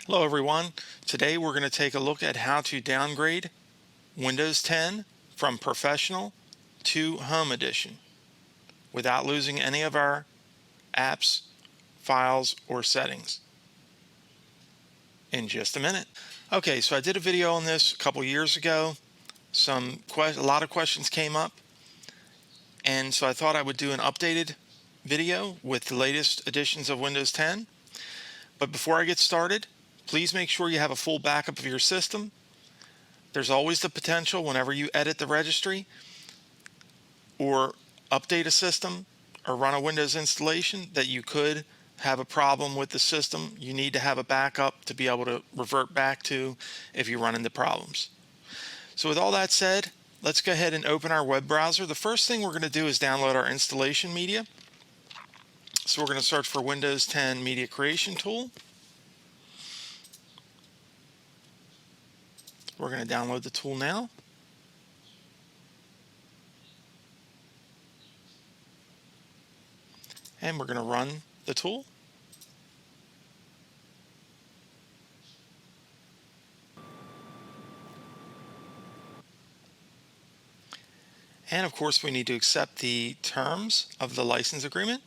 Hello everyone. Today we're going to take a look at how to downgrade Windows 10 from Professional to Home Edition without losing any of our apps, files, or settings in just a minute. Okay, so I did a video on this a couple years ago. A lot of questions came up, and so I thought I would do an updated video with the latest editions of Windows 10. But before I get started, please make sure you have a full backup of your system. There's always the potential whenever you edit the registry or update a system or run a Windows installation that you could have a problem with the system. You need to have a backup to be able to revert back to if you run into problems. So with all that said, let's go ahead and open our web browser. The first thing we're going to do is download our installation media. So we're going to search for Windows 10 Media Creation Tool. We're going to download the tool now. And we're going to run the tool. And of course, we need to accept the terms of the license agreement.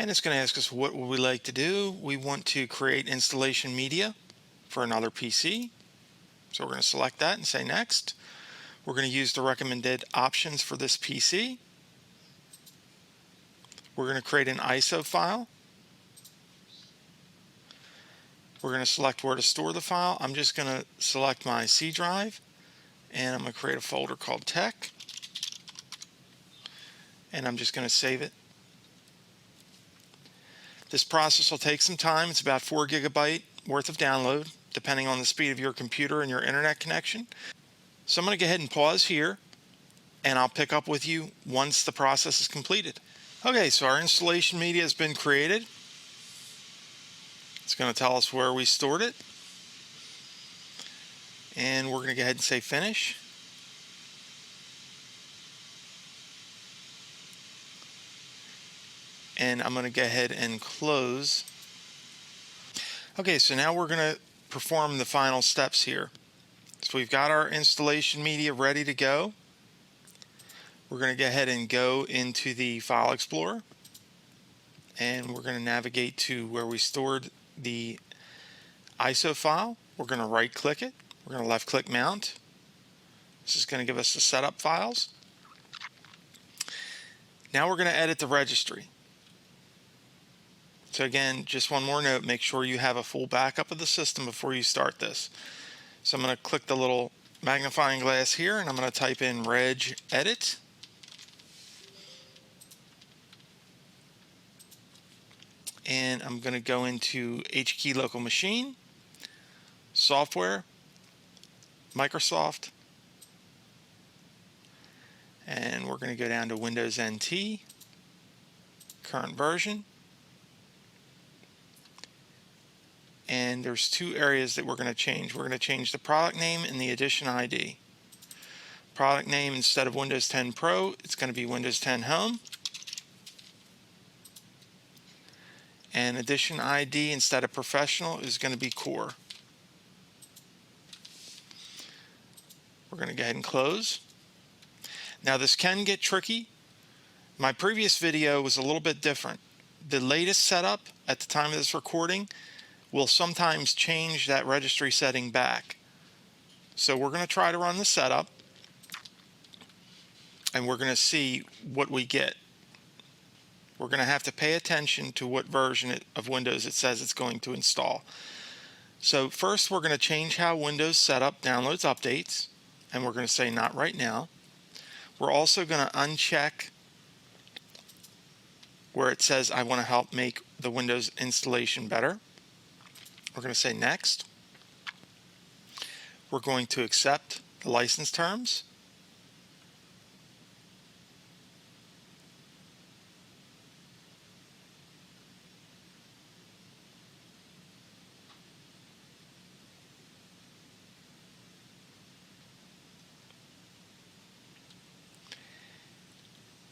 And it's going to ask us what would we like to do. We want to create installation media for another PC. So we're going to select that and say next. We're going to use the recommended options for this PC. We're going to create an ISO file. We're going to select where to store the file. I'm just going to select my C drive, and I'm going to create a folder called Tech. And I'm just going to save it. This process will take some time. It's about 4 GB worth of download, depending on the speed of your computer and your internet connection. So I'm going to go ahead and pause here, and I'll pick up with you once the process is completed. Okay, so our installation media has been created. It's going to tell us where we stored it. And we're going to go ahead and say finish. And I'm going to go ahead and close. Okay, so now we're going to perform the final steps here. So we've got our installation media ready to go. We're going to go ahead and go into the File Explorer, and we're going to navigate to where we stored the ISO file. We're going to right click it. We're going to left click mount. This is going to give us the setup files. Now we're going to edit the registry. So again, just one more note, make sure you have a full backup of the system before you start this. So I'm going to click the little magnifying glass here, and I'm going to type in regedit. And I'm going to go into HKey local machine, software, Microsoft, and we're going to go down to Windows NT, current version. And there's 2 areas that we're going to change. We're going to change the product name and the EditionID. Product name, instead of Windows 10 Pro, it's going to be Windows 10 Home. And EditionID, instead of Professional, is going to be Core. We're going to go ahead and close. Now this can get tricky. My previous video was a little bit different. The latest setup at the time of this recording will sometimes change that registry setting back. So we're going to try to run the setup, and we're going to see what we get. We're going to have to pay attention to what version of Windows it says it's going to install. So first we're going to change how Windows Setup downloads updates, and we're going to say not right now. We're also going to uncheck where it says I want to help make the Windows installation better. We're going to say next. We're going to accept the license terms.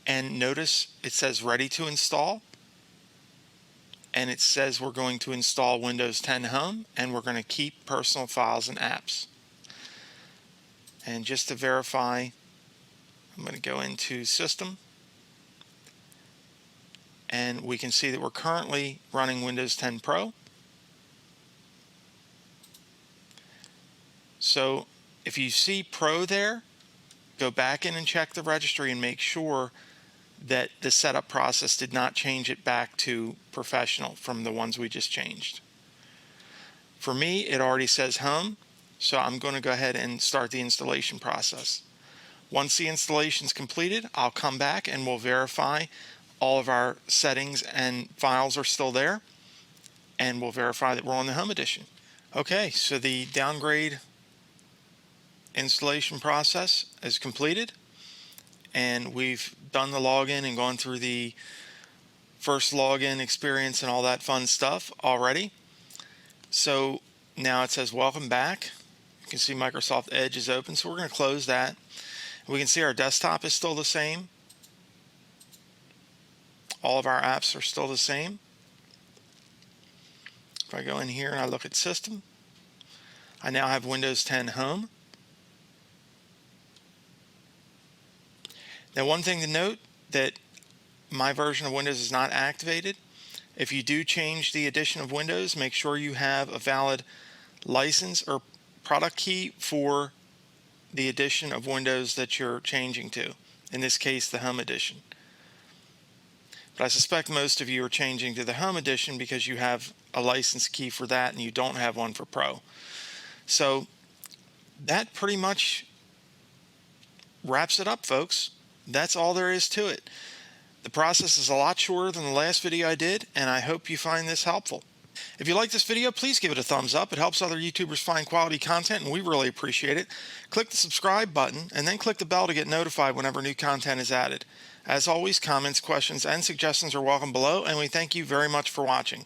And notice it says ready to install. and it says we're going to install Windows 10 Home, and we're going to keep personal files and apps. And just to verify, I'm going to go into System, and we can see that we're currently running Windows 10 Pro. So if you see Pro there, go back in and check the registry and make sure that the setup process did not change it back to professional from the ones we just changed. For me, it already says Home, so I'm going to go ahead and start the installation process. Once the installation is completed, I'll come back and we'll verify all of our settings and files are still there, and we'll verify that we're on the Home Edition. Okay, so the Downgrade installation process is completed, and we've done the login and gone through the first login experience and all that fun stuff already. So now it says welcome back. You can see Microsoft Edge is open, so we're going to close that. We can see our desktop is still the same. All of our apps are still the same. If I go in here and I look at System, I now have Windows 10 Home. Now, one thing to note, that my version of Windows is not activated. If you do change the edition of Windows, make sure you have a valid license or product key for the edition of Windows that you're changing to. In this case, the Home Edition. But I suspect most of you are changing to the Home Edition because you have a license key for that and you don't have one for Pro. So that pretty much wraps it up, folks. That's all there is to it. The process is a lot shorter than the last video I did, and I hope you find this helpful. If you like this video, please give it a thumbs up. It helps other YouTubers find quality content, and we really appreciate it. Click the subscribe button, and then click the bell to get notified whenever new content is added. As always, comments, questions, and suggestions are welcome below, and we thank you very much for watching.